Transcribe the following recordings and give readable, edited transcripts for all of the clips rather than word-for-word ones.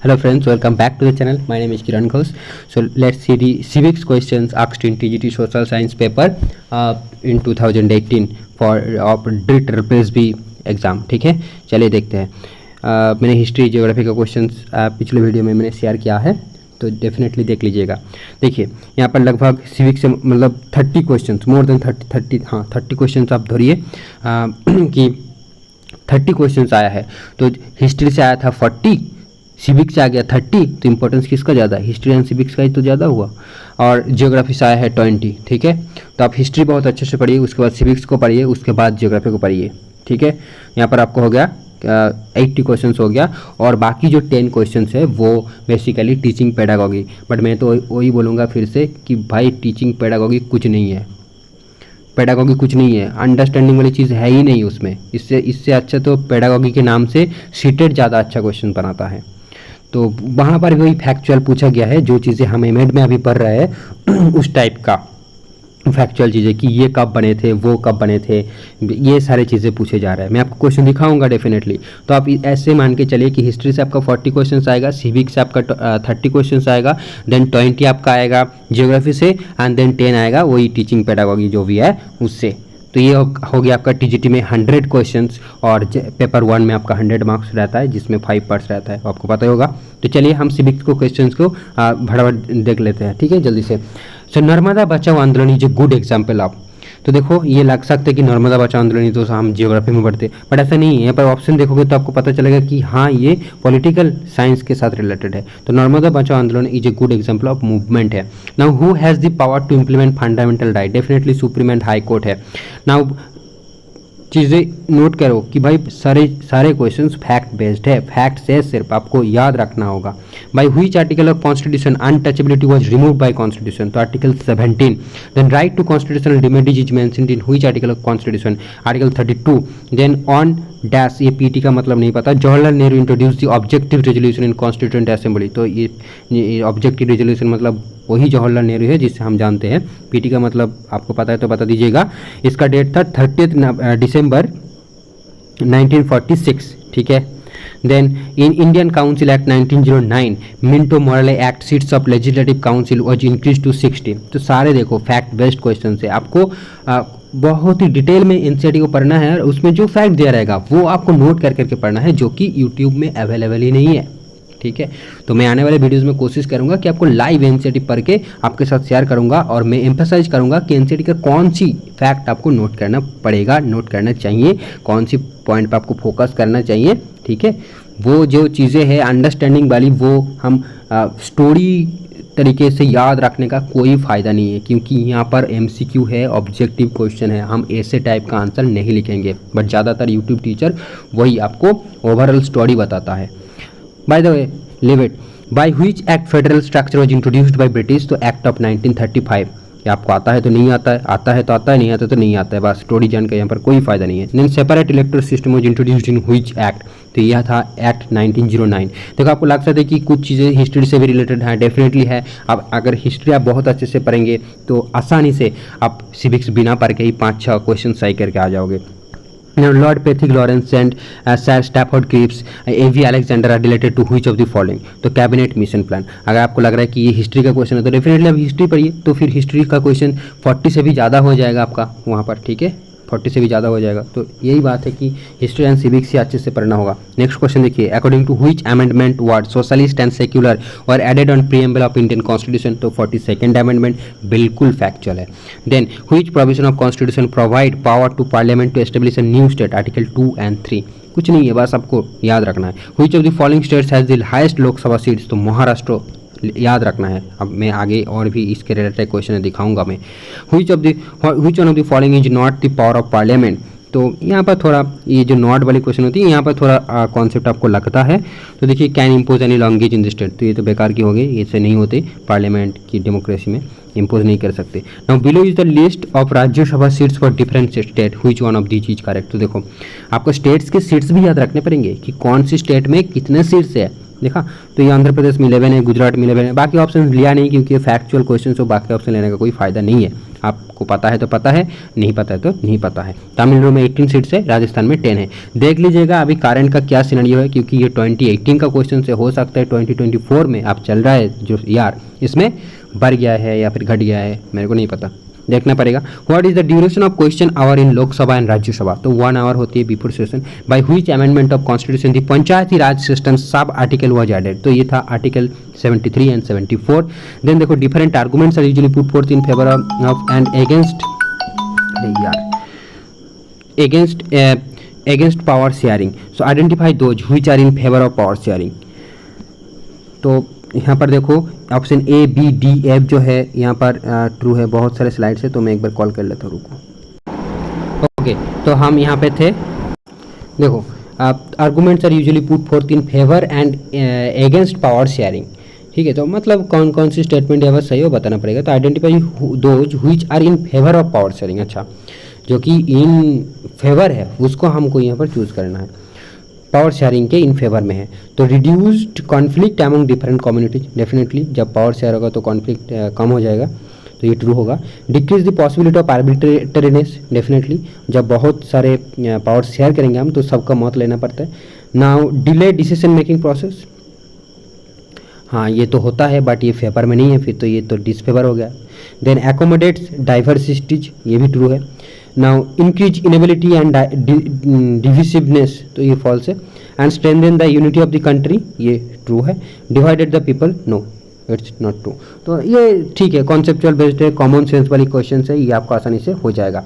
Hello friends, welcome back to the channel. My name is Kiran Ghosh. So let's see the civics questions asked in TGT Social Science paper in 2018 for DRIT-RPSB exam. ठीक है, चलिए देखते हैं. मैंने history geography का questions पिछले video में मैंने शेयर किया है, तो डेफिनेटली देख लीजिएगा. देखिए यहाँ पर लगभग सिविक्स से मतलब 30 क्वेश्चंस, मोर देन 30 क्वेश्चंस आप धरिए कि 30 क्वेश्चंस आया है. तो हिस्ट्री से आया था 40, सिविक्स से आ गया 30, तो इम्पोर्टेंस किसका ज़्यादा है? हिस्ट्री एंड सिविक्स का ही तो ज़्यादा हुआ. और जियोग्राफी से आया है 20. ठीक है, तो आप हिस्ट्री बहुत अच्छे से पढ़िए, उसके बाद सिविक्स को पढ़िए, उसके बाद जियोग्राफी को पढ़िए. ठीक है, यहाँ पर आपको हो गया 80 क्वेश्चंस हो गया. और बाकी जो 10 क्वेश्चंस है वो बेसिकली टीचिंग पेडागॉगी. बट मैं तो वही बोलूँगा फिर से कि भाई टीचिंग पेडागॉगी कुछ नहीं है, पेडागॉगी कुछ नहीं है, अंडरस्टैंडिंग वाली चीज़ है ही नहीं उसमें. इससे अच्छा तो पेडागॉगी के नाम से सीटेड ज़्यादा अच्छा क्वेश्चन बनाता है. तो वहाँ पर भी वही फैक्चुअल पूछा गया है, जो चीज़ें हम एमएड में अभी पढ़ रहे हैं उस टाइप का फैक्चुअल चीज़ें कि ये कब बने थे, वो कब बने थे, ये सारी चीज़ें पूछे जा रहे हैं. मैं आपको क्वेश्चन दिखाऊंगा डेफिनेटली. तो आप ऐसे मान के चलिए कि हिस्ट्री से आपका 40 क्वेश्चन आएगा, सिविक्स से आपका 30 क्वेश्चन आएगा, देन 20 आपका आएगा जियोग्राफी से, एंड देन 10 आएगा वही टीचिंग पेडागॉगी जो भी है उससे. तो ये हो गया आपका टीजीटी में 100 क्वेश्चंस. और पेपर 1 में आपका 100 मार्क्स रहता है, जिसमें 5 पार्ट्स रहता है, आपको पता ही होगा. तो चलिए हम सिविक्स को क्वेश्चंस को भड़ाभड़ देख लेते हैं. ठीक है, जल्दी से. सो Narmada Bachao Andolan is a good example of. तो देखो ये लग सकता है कि नर्मदा बचाओ आंदोलन तो हम जियोग्राफी में पढ़ते, बट ऐसा नहीं है. यहाँ पर ऑप्शन देखोगे तो आपको पता चलेगा कि हाँ ये पॉलिटिकल साइंस के साथ रिलेटेड है. तो Narmada Bachao Andolan is a good example of movement है. Now who has the power to implement fundamental right? Definitely supreme and high court है. नाउ चीज़ें नोट करो कि भाई सारे क्वेश्चंस फैक्ट बेस्ड है, फैक्ट से सिर्फ आपको याद रखना होगा. By which article of constitution untouchability was removed by constitution? तो article 17. Then right to constitutional remedies is mentioned in which article of constitution? Article 32. Then on dash, ये PT का मतलब नहीं पता, Jawaharlal Nehru introduce the objective resolution in constituent assembly. तो ये objective resolution मतलब वही जवाहरलाल नेहरू है जिससे हम जानते हैं. पीटी का मतलब आपको पता है तो बता दीजिएगा. इसका डेट था 30 दिसंबर 1946. ठीक है. Then in Indian council act 1909 Minto Morley act seats of legislative council was increase to 60. तो सारे देखो फैक्ट बेस्ड क्वेश्चन से आपको बहुत ही डिटेल में एनसीईआरटी को पढ़ना है, और उसमें जो फैक्ट दिया रहेगा वो आपको नोट कर करके पढ़ना है, जो कि यूट्यूब में अवेलेबल ही नहीं है. ठीक है, तो मैं आने वाले वीडियोस में कोशिश करूंगा कि आपको लाइव एनसीईआरटी पढ़ के आपके साथ शेयर करूंगा, और मैं एम्फसाइज करूंगा कि एनसीईआरटी का कौन सी फैक्ट आपको नोट करना पड़ेगा, नोट करना चाहिए, कौन सी पॉइंट पे आपको फोकस करना चाहिए. ठीक है, वो जो चीज़ें हैं अंडरस्टैंडिंग वाली वो हम स्टोरी तरीके से याद रखने का कोई फ़ायदा नहीं है, क्योंकि यहाँ पर एमसीक्यू है, ऑब्जेक्टिव क्वेश्चन है, हम ऐसे टाइप का आंसर नहीं लिखेंगे. बट ज़्यादातर यूट्यूब टीचर वही आपको ओवरऑल स्टोरी बताता है. By the way, leave it. By which act federal structure was introduced by British? तो एक्ट ऑफ 1935. ये आपको आता है तो नहीं आता है, आता है तो आता है, नहीं आता तो नहीं आता है. बस स्टोरी जान के यहाँ पर कोई फायदा नहीं है. Then separate electoral system was introduced in which act? तो यह था एक्ट 1909. देखो आपको लग सकता है कि कुछ चीज़ें हिस्ट्री से भी रिलेटेड है, डेफिनेटली है. अब अगर हिस्ट्री आप बहुत अच्छे से पढ़ेंगे तो आसानी से आप सिविक्स बिना पढ़ के ही 5-6 क्वेश्चन सही करके आ जाओगे. Lord Patrick Lawrence and Sir Stafford Cripps, A.V. Alexander are related to which of the following? तो कैबिनेट मिशन प्लान. अगर आपको लग रहा है कि ये हिस्ट्री का क्वेश्चन है तो डेफिनेटली आप हिस्ट्री पढ़िए, तो फिर हिस्ट्री का क्वेश्चन 40 से भी ज़्यादा हो जाएगा आपका वहाँ पर. ठीक है, 40 से भी ज़्यादा हो जाएगा. तो यही बात है कि हिस्ट्री एंड सिविक्स से अच्छे से पढ़ना होगा. नेक्स्ट क्वेश्चन देखिए, according to which amendment word socialist and secular are added on preamble of Indian constitution? तो 42nd अमेंडमेंट बिल्कुल फैक्चुअल है. Then which provision of constitution provide power to parliament to establish a new state? Article 2 and 3. कुछ नहीं है, बस आपको याद रखना है. Which of the following states has the highest Lok Sabha seats? तो महाराष्ट्र याद रखना है. अब मैं आगे और भी इसके रिलेटेड क्वेश्चन दिखाऊंगा मैं. Which one of the following is not the power of parliament? तो यहाँ पर थोड़ा ये जो नॉट वाली क्वेश्चन होती है यहाँ पर थोड़ा कॉन्सेप्ट आपको लगता है. तो देखिए, can impose any language in the state? तो ये तो बेकार की हो गई, इससे नहीं होते. पार्लियामेंट की डेमोक्रेसी में इम्पोज नहीं कर सकते. Now below is the list of Rajya Sabha seats for different state, which one of these is correct? तो देखो आपको स्टेट्स के सीट्स भी याद रखने पड़ेंगे कि कौन सी स्टेट में कितने सीट्स है. देखा, तो ये आंध्र प्रदेश में 11 है, गुजरात में 11 है. बाकी ऑप्शन लिया नहीं क्योंकि ये फैक्चुअल क्वेश्चन, तो बाकी ऑप्शन लेने का कोई फायदा नहीं है. आपको पता है तो पता है, नहीं पता है तो नहीं पता है। तमिलनाडु में 18 सीट्स है, राजस्थान में 10 है। देख लीजिएगा अभी करंट का क्या सिनेरियो है, क्योंकि ये 2018 का क्वेश्चन से हो सकता है 2024 में आप चल रहा है जो यार इसमें बढ़ गया है या फिर घट गया है, मेरे को नहीं पता, देखना पड़ेगा। What is the duration of question hour in Lok Sabha and Rajya Sabha, तो 1 आवर होती है before session. By which amendment of constitution the panchayati raj system sub article was added, तो ये था आर्टिकल 73 एंड 74। देन देखो different arguments are usually put forth in favour of and against power sharing, so identify those which are in favour of power sharing. तो यहाँ पर देखो option A B D F जो है यहाँ पर true है। बहुत सारे स्लाइड्स है तो मैं एक बार कॉल कर लेता हूँ, रुको। ओके, तो हम यहाँ पे थे, देखो arguments are usually put forth in favour and against power sharing, ठीक है। तो मतलब कौन कौन सी स्टेटमेंट यहाँ पर सही हो बताना पड़ेगा। तो identify those which are in favour of power sharing, अच्छा जो कि इन फेवर है उसको हमको यहाँ पर चूज करना है, पावर शेयरिंग के इन फेवर में है। तो reduced conflict among different communities, definitely जब पावर शेयर होगा तो कॉन्फ्लिक्ट कम हो जाएगा, तो ये ट्रू होगा। Decrease the possibility of arbitrariness, definitely जब बहुत सारे पावर शेयर करेंगे हम तो सबका मत लेना पड़ता है। Now delay decision making process, हाँ ये तो होता है बट ये फेवर में नहीं है, फिर तो ये तो डिसफेवर हो गया। देन एकोमोडेट्स डाइवर्सिटीज, ये भी ट्रू है। Now increase inability and divisiveness, तो ये फॉल्स है। And strengthen the unity of the country, ये ट्रू है। Divided the people, no it's not true. तो ये ठीक है, कॉन्सेप्चुअल बेस्ड है, कॉमन सेंस वाली क्वेश्चन है, ये आपको आसानी से हो जाएगा।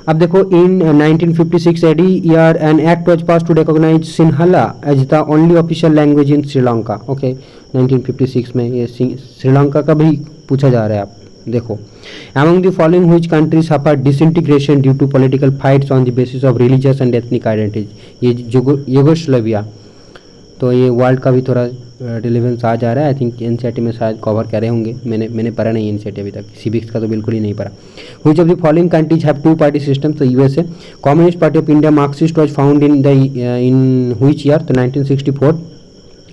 अब देखो in 1956 AD year an act was pass to recognise Sinhala as the only official language in Sri Lanka. Okay 1956 में ये श्रीलंका का भी पूछा जा रहा है। आप देखो among the following which countries suffer disintegration due to political fights on the basis of religious and ethnic identity, ये यूगोस्लाविया। तो ये वर्ल्ड का भी थोड़ा रिलेवेंस आ जा रहा है, आई थिंक एनसीईआरटी में शायद कवर कर रहे होंगे, मैंने पढ़ा नहीं एनसीईआरटी अभी तक, सिविक्स का तो बिल्कुल ही नहीं पढ़ा। Which of the following countries have two party system, तो USA. Communist Party of India Marxist was found in which year, तो 1964।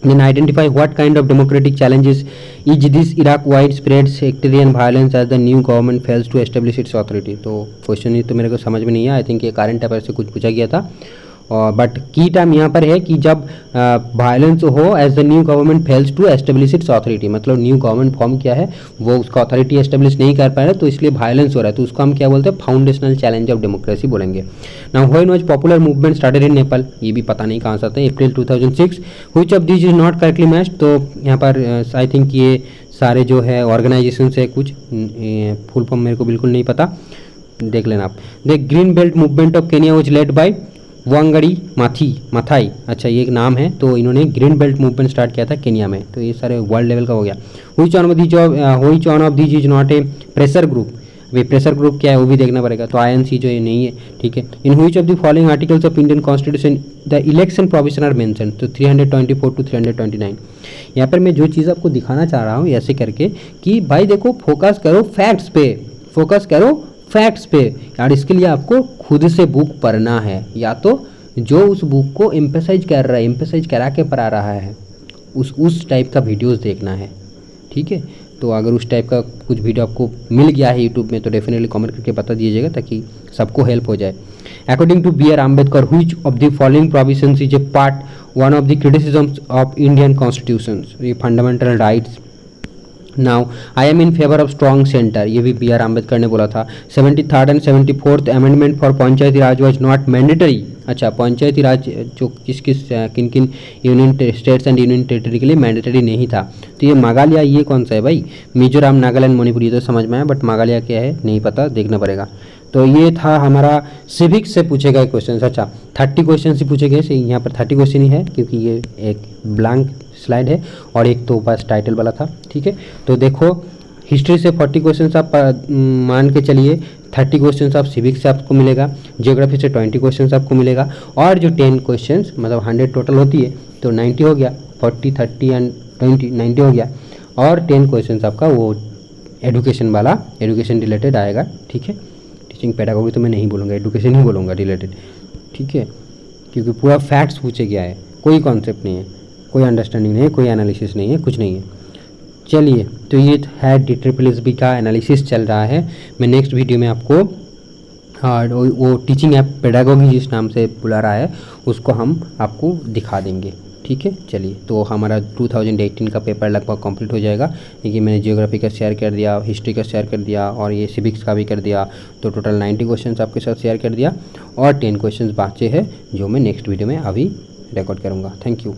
Then identify what kind of democratic challenges is this Iraq widespread sectarian violence as the new government fails to establish its authority। तो question ये तो मेरे को समझ में नहीं है, आई थिंक ये करंट अफेयर से कुछ पूछा गया था। और बट की टर्म यहाँ पर है कि जब वायलेंस हो as the new government fails to establish its authority, मतलब न्यू गवर्नमेंट फॉर्म किया है वो उसका अथॉरिटी एस्टेब्लिश नहीं कर पा रहा है तो इसलिए वायलेंस हो रहा है, तो उसको हम क्या बोलते हैं, फाउंडेशनल चैलेंज ऑफ डेमोक्रेसी बोलेंगे। Now when was popular movement started in Nepal, ये भी पता नहीं कहाँ से आता है, अप्रैल 2006। Which of this is not correctly matched, तो यहाँ पर आई थिंक ये सारे जो है ऑर्गेनाइजेशन से कुछ फुल फॉर्म मेरे को बिल्कुल नहीं पता, देख लेना आप। The green belt movement of Kenya was led by Wangari Maathai, अच्छा ये एक नाम है, तो इन्होंने ग्रीन बेल्ट मूवमेंट स्टार्ट किया था केनिया में, तो ये सारे वर्ल्ड लेवल का हो गया। Which one of these is not a pressure group, अभी प्रेशर ग्रुप क्या है वो भी देखना पड़ेगा, तो आईएनसी जो ये नहीं है, ठीक है। In which of the following articles of Indian constitution the election provision are mention, तो 324 to 329। यहाँ पर मैं जो चीज़ आपको दिखाना चाह रहा हूँ ऐसे करके कि भाई देखो फोकस करो फैक्ट्स पे, फोकस करो फैक्ट्स पे यार, इसके लिए आपको खुद से बुक पढ़ना है, या तो जो उस बुक को एम्फेसाइज कर रहा है, एम्फेसाइज करा के पढ़ा रहा है उस टाइप का वीडियोस देखना है, ठीक है। तो अगर उस टाइप का कुछ वीडियो आपको मिल गया है यूट्यूब में तो डेफिनेटली कमेंट करके बता दीजिएगा ताकि सबको हेल्प हो जाए। According to B R Ambedkar which of the following provisions is a part one of the criticisms of Indian constitution, ये fundamental rights. Now I am in favour of strong centre, ये भी बी आर अम्बेडकर ने बोला था। 73rd and 74th amendment for panchayati raj was not mandatory, अच्छा पंचायती राज जो किन किन union states and union territory के लिए मैंडेटरी नहीं था, तो ये मेघालय ये कौन सा है भाई, मिजोरम नागालैंड मणिपुर ये तो समझ में आया, बट मेघालय क्या है नहीं पता, देखना पड़ेगा। तो ये था हमारा सिविक्स से पूछे गए क्वेश्चन, अच्छा 30 क्वेश्चन से पूछे गए, यहाँ पर 30 क्वेश्चन ही है क्योंकि ये एक ब्लैंक स्लाइड है और एक तो बस टाइटल वाला था, ठीक है। तो देखो हिस्ट्री से 40 क्वेश्चन आप मान के चलिए, 30 क्वेश्चन आप सिविक्स से आपको मिलेगा, जियोग्राफी से 20 क्वेश्चन आपको मिलेगा, और जो 10 क्वेश्चन मतलब 100 टोटल होती है तो 90 हो गया, 40 30 एंड 20 90 हो गया, और 10 क्वेश्चन आपका वो एडुकेशन वाला, एडुकेशन रिलेटेड आएगा, ठीक है। टीचिंग पेडागोगी तो मैं नहीं बोलूँगा, एडुकेशन ही बोलूँगा रिलेटेड, ठीक है, क्योंकि पूरा फैक्ट्स पूछे गया है, कोई कॉन्सेप्ट नहीं है, कोई अंडरस्टैंडिंग नहीं है, कोई एनालिसिस नहीं है, कुछ नहीं है। चलिए, तो ये है DSSB का एनालिसिस चल रहा है। मैं नेक्स्ट वीडियो में आपको वो टीचिंग ऐप पेडागोगी जिस नाम से बुला रहा है उसको हम आपको दिखा देंगे। ठीक है, चलिए, तो हमारा 2018 का पेपर लगभग कंप्लीट हो जाएगा। देखिए मैंने जियोग्राफी का शेयर कर दिया, हिस्ट्री का शेयर कर दिया और ये सिविक्स का भी कर दिया। तो टोटल 90 क्वेश्चंस आपके साथ शेयर कर दिया और 10 क्वेश्चंस बाकी है जो मैं नेक्स्ट वीडियो में अभी रिकॉर्ड करूँगा। Thank you.